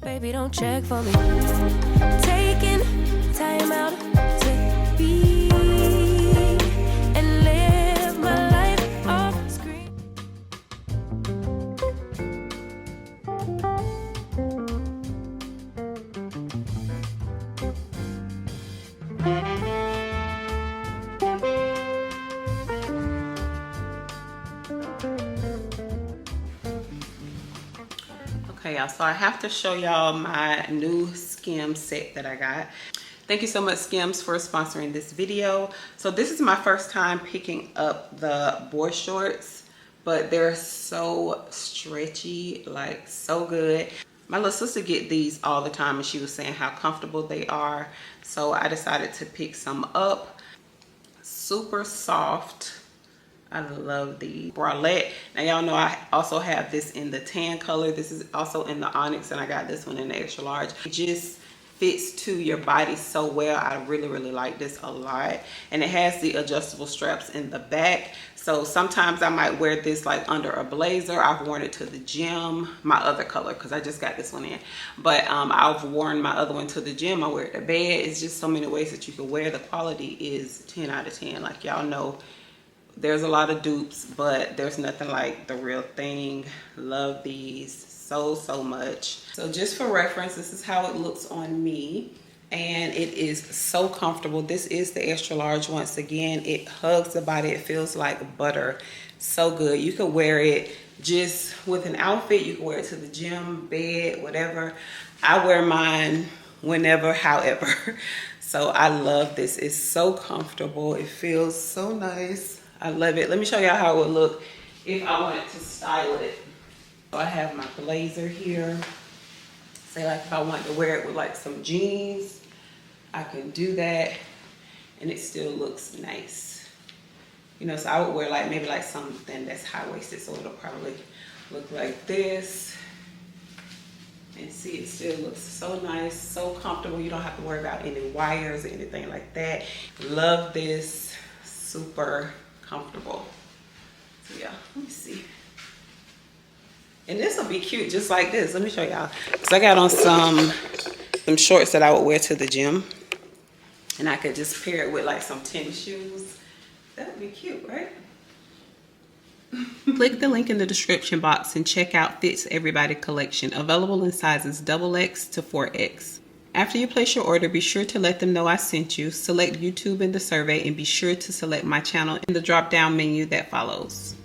Baby, don't check for me. Taking time out to be and live my life off screen. Okay, y'all, so I have to show y'all my new Skims set that I got. Thank you so much, Skims, for sponsoring this video. So this is my first time picking up the boy shorts, but they're so stretchy, like so good. My little sister get these all the time and she was saying how comfortable they are. So I decided to pick some up. Super soft. I love the bralette. Now y'all know I also have this in the tan color. This is also in the onyx, and I got this one in the extra large. It just fits to your body so well. I really like this a lot. And it has the adjustable straps in the back. So sometimes I might wear this like under a blazer. I've worn it to the gym, my other color, because I just got this one in. But I've worn my other one to the gym. I wear it to bed. It's just so many ways that you can wear. The quality is 10 out of 10. Like y'all know, there's a lot of dupes, but there's nothing like the real thing. Love these so much. So just for reference, this is how it looks on me, and it is so comfortable. This is the extra large. Once again, it hugs the body. It feels like butter. So good. You can wear it just with an outfit. You can wear it to the gym, bed, whatever. I wear mine whenever, however. So I love this. It's so comfortable. It feels so nice. I love it. Let me show y'all how it would look if I wanted to style it. So I have my blazer here. Say like if I wanted to wear it with like some jeans, I can do that and it still looks nice. You know, so I would wear like maybe like something that's high-waisted, so it'll probably look like this. And see, it still looks so nice, so comfortable. You don't have to worry about any wires or anything like that. Love this. Super comfortable. So yeah, let me see. And this will be cute just like this. Let me show y'all. So I got on some shorts that I would wear to the gym, and I could just pair it with like some tennis shoes. That would be cute, right? Click the link in the description box and check out Fits Everybody collection, available in sizes XXX to 4X. After you place your order, be sure to let them know I sent you. Select YouTube in the survey and be sure to select my channel in the drop-down menu that follows.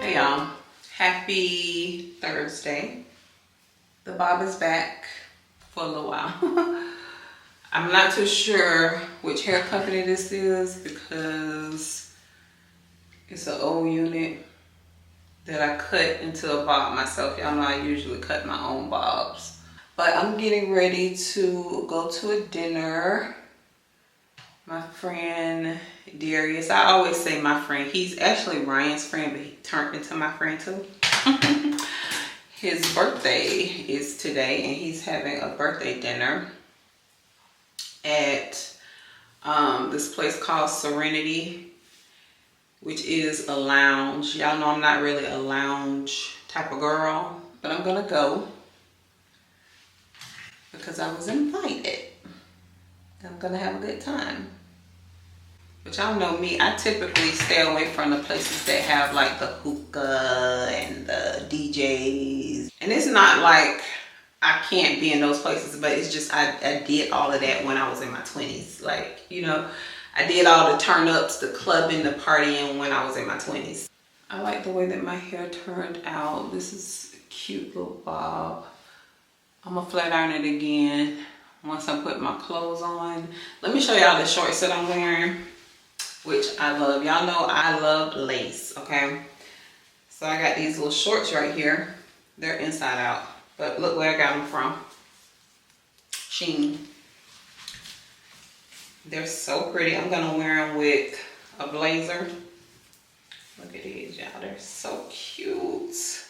Hey y'all, happy Thursday. The bob is back for a little while. I'm not too sure which hair company this is because it's an old unit that I cut into a bob myself. Y'all know I usually cut my own bobs. But I'm getting ready to go to a dinner. My friend Darius, I always say my friend. He's actually Ryan's friend, but he turned into my friend too. His birthday is today and he's having a birthday dinner at this place called Serenity, which is a lounge. Y'all know I'm not really a lounge type of girl, but I'm gonna go because I was invited. I'm gonna have a good time. But y'all know me, I typically stay away from the places that have like the hookah and the DJs. And it's not like I can't be in those places, but it's just I did all of that when I was in my 20s. Like, you know, I did all the turn ups, the clubbing, the partying when I was in my 20s. I like the way that my hair turned out. This is a cute little bob. I'm gonna flat iron it again once I put my clothes on. Let me show y'all the shorts that I'm wearing, which I love. Y'all know I love lace, okay? So I got these little shorts right here. They're inside out, but look where I got them from. Shein. They're so pretty. I'm gonna wear them with a blazer. Look at these, y'all. They're so cute.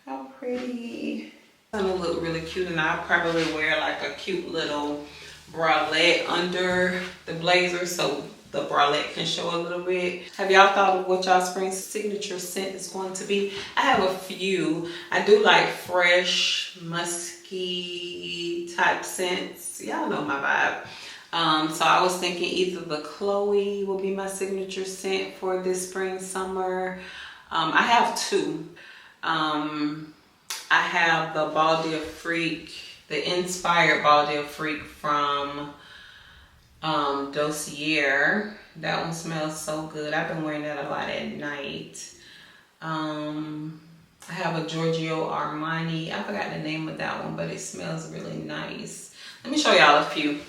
How pretty. It's gonna look really cute, and I'll probably wear like a cute little bralette under the blazer so the bralette can show a little bit. Have y'all thought of what y'all spring signature scent is going to be? I have a few. I do like fresh, musky type scents. Y'all know my vibe. So I was thinking either the Chloe will be my signature scent for this spring, summer. I have two. I have the Ball de Freak, the inspired Ball de Freak from Dossier. That one smells so good. I've been wearing that a lot at night. I have a Giorgio Armani. I forgot the name of that one, but it smells really nice. Let me show y'all a few.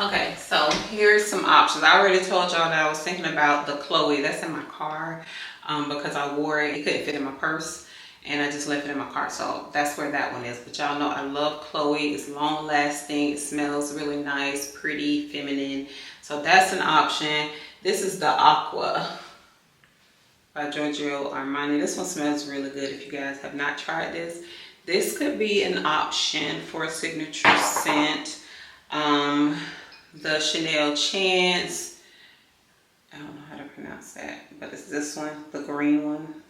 Okay, so here's some options. I already told y'all that I was thinking about the Chloe. That's in my car because I wore it. It couldn't fit in my purse. And I just left it in my car, so that's where that one is. But y'all know I love Chloe. It's long lasting. It smells really nice, pretty, feminine. So that's an option. This is the Aqua by Giorgio Armani. This one smells really good if you guys have not tried this. This could be an option for a signature scent. The Chanel Chance. I don't know how to pronounce that, but it's this one, the green one.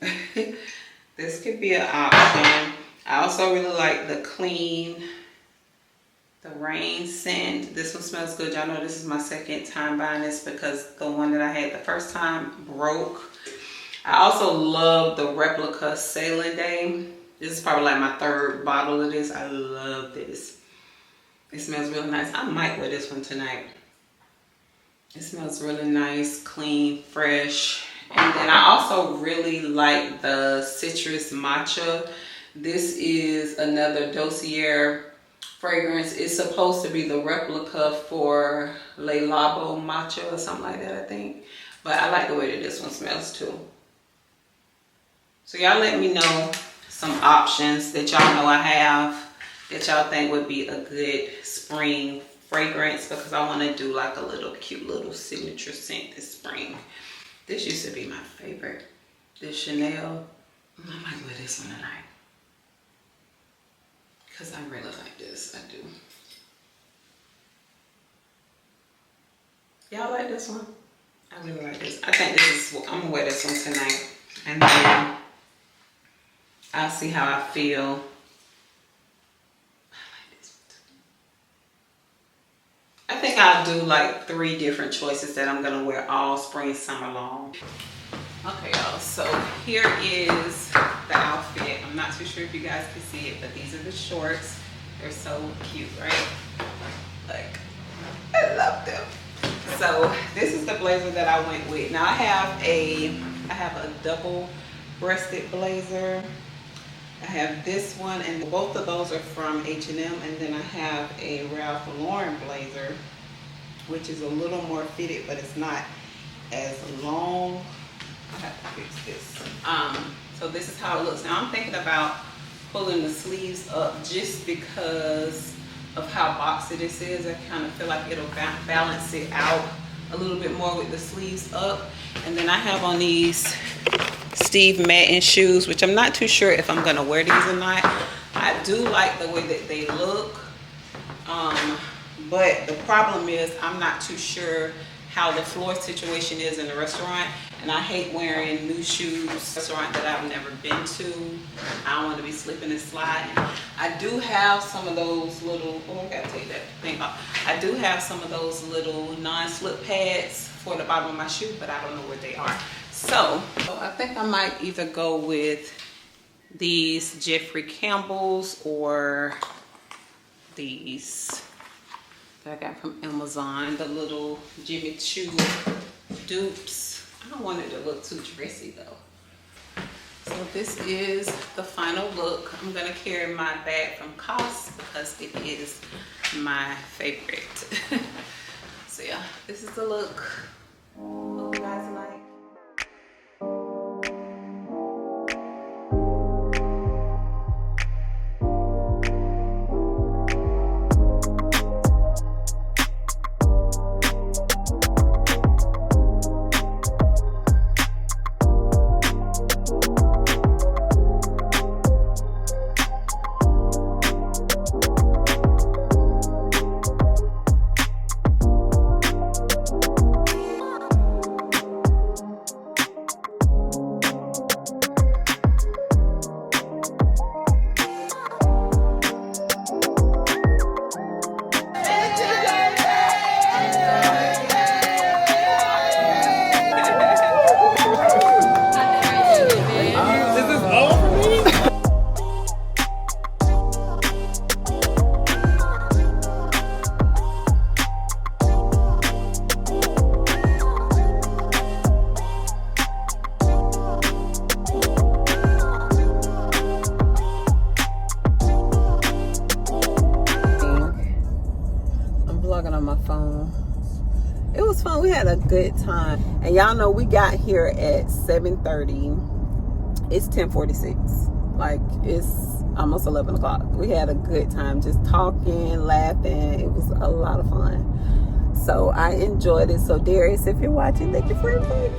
This could be an option. I also really like the Clean, the Rain scent. This one smells good. Y'all know this is my second time buying this because the one that I had the first time broke. I also love the Replica Sailing Day. This is probably like my third bottle of this. I love this. It smells really nice. I might wear this one tonight. It smells really nice, clean, fresh. And then I also really like the Citrus Matcha. This is another Dossier fragrance. It's supposed to be the replica for Le Labo Matcha or something like that, I think. But I like the way that this one smells too. So y'all let me know some options that y'all know I have that y'all think would be a good spring fragrance, because I want to do like a little cute little signature scent this spring. This used to be my favorite. This Chanel. I might wear this one tonight because I really like this. I do. Y'all like this one? I really like this. I think this is, I'm gonna wear this one tonight, and then I'll see how I feel. I think I'll do like 3 different choices that I'm gonna wear all spring, summer long. Okay, y'all, so here is the outfit. I'm not too sure if you guys can see it, but these are the shorts. They're so cute, right? Like, I love them. So this is the blazer that I went with. Now I have a double-breasted blazer. I have this one, and both of those are from H&M, and then I have a Ralph Lauren blazer, which is a little more fitted, but it's not as long. I have to fix this. So this is how it looks. Now I'm thinking about pulling the sleeves up just because of how boxy this is. I kind of feel like it'll balance it out a little bit more with the sleeves up. And then I have on these Steve Madden shoes, which I'm not too sure if I'm gonna wear these or not. I do like the way that they look, but the problem is I'm not too sure how the floor situation is in the restaurant, and I hate wearing new shoes in a restaurant that I've never been to. I don't want to be slipping and sliding. I do have some of those little, oh, I gotta take that thing off. I do have some of those little non-slip pads for the bottom of my shoe, but I don't know where they are. So I think I might either go with these Jeffrey Campbell's or these that I got from Amazon, the little Jimmy Choo dupes. I don't want it to look too dressy though. So this is the final look. I'm gonna carry my bag from COS because it is my favorite. So yeah, this is the look. Hope you guys like. it was fun. We had a good time. And y'all know we got here at 7:30. It's 10:46. Like, it's almost 11 o'clock. We had a good time just talking, laughing. It was a lot of fun. So I enjoyed it. So Darius, if you're watching, thank you for inviting me.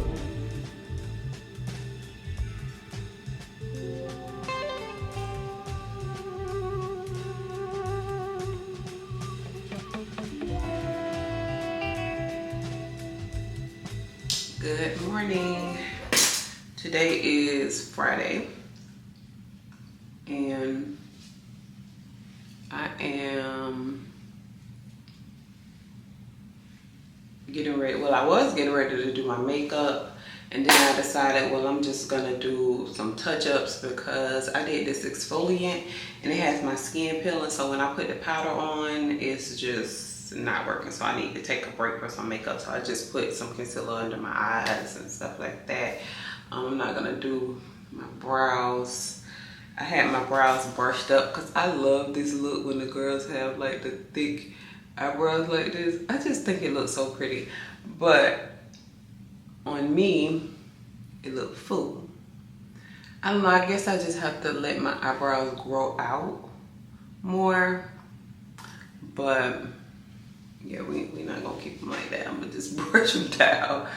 Good morning. Today is Friday, and I am getting ready. Well, I was getting ready to do my makeup, and then I decided, well, I'm just gonna do some touch-ups because I did this exfoliant and it has my skin peeling, so when I put the powder on, it's just not working. So I need to take a break for some makeup, so I just put some concealer under my eyes and stuff like that. I'm not gonna do my brows. I had my brows brushed up because I love this look when the girls have like the thick eyebrows like this. I just think it looks so pretty, but on me it looked full. I don't know, I guess I just have to let my eyebrows grow out more, but yeah, we're not gonna keep them like that. I'm gonna just brush them down,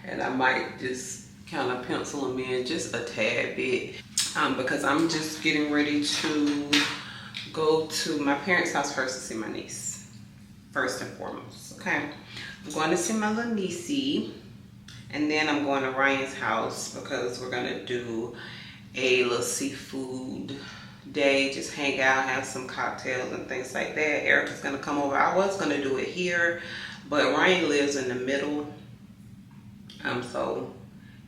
and I might just kind of pencil them in just a tad bit, because I'm just getting ready to go to my parents' house first to see my niece, first and foremost. Okay, I'm going to see my little niecey, and then I'm going to Ryan's house because we're gonna do a little seafood day, just hang out, have some cocktails and things like that. Erica's gonna come over. I was gonna do it here, but Ryan lives in the middle, so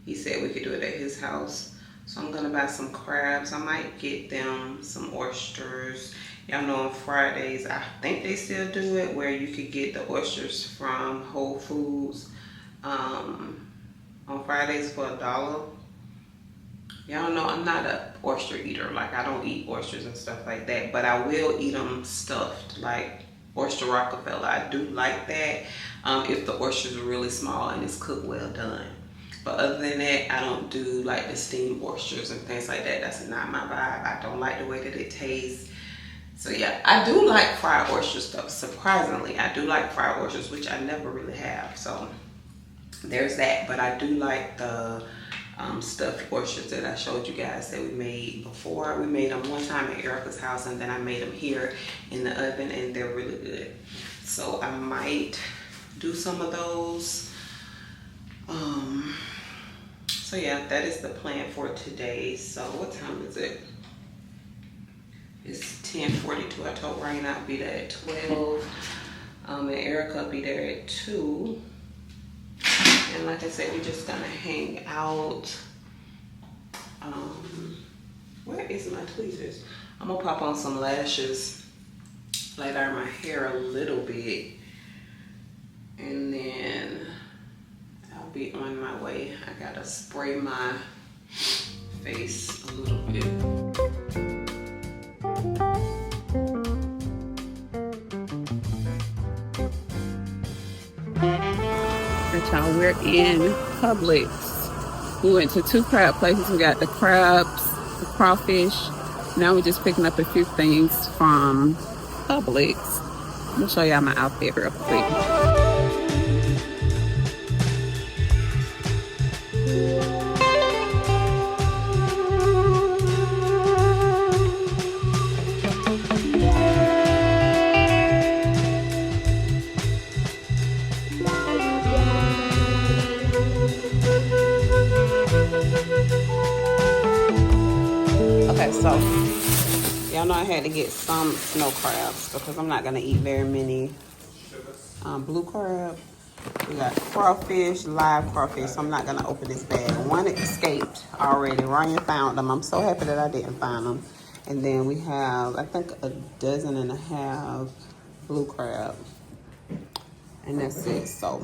he said we could do it at his house. So I'm gonna buy some crabs. I might get them some oysters. Y'all know on Fridays, I think they still do it, where you could get the oysters from Whole Foods on Fridays for $1. Y'all know I'm not an oyster eater. Like, I don't eat oysters and stuff like that, but I will eat them stuffed, like oyster Rockefeller. I do like that if the oysters are really small and it's cooked well done. But other than that, I don't do like the steamed oysters and things like that. That's not my vibe. I don't like the way that it tastes. So yeah, I do like fried oyster stuff. Surprisingly, I do like fried oysters, which I never really have. So there's that. But I do like the stuffed oysters that I showed you guys that we made before. We made them one time at Erica's house, and then I made them here in the oven, and they're really good. So I might do some of those. So yeah, that is the plan for today. So what time is it? It's 10:42. I told Ryan I'd be there at 12. And Erica will be there at 2. And like I said, we're just gonna hang out. Where is my tweezers? I'm gonna pop on some lashes, light iron my hair a little bit, and then I'll be on my way. I gotta spray my face a little bit. We're in Publix. We went to 2 crab places. We got the crabs, the crawfish. Now we're just picking up a few things from Publix. I'm gonna show y'all my outfit real quick. So, y'all know I had to get some snow crabs because I'm not going to eat very many blue crab. We got crawfish, live crawfish, so I'm not going to open this bag. One escaped already. Ryan found them. I'm so happy that I didn't find them. And then we have, I think, 1.5 dozen blue crab. And that's it. So,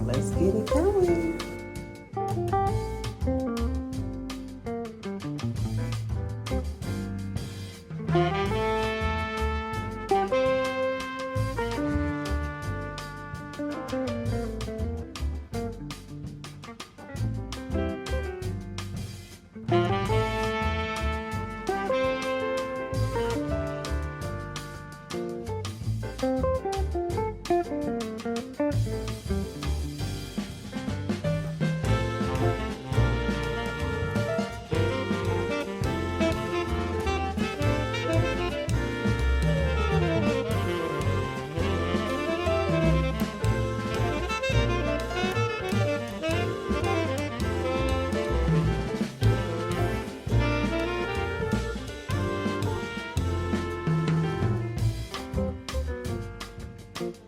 let's get it going. bye.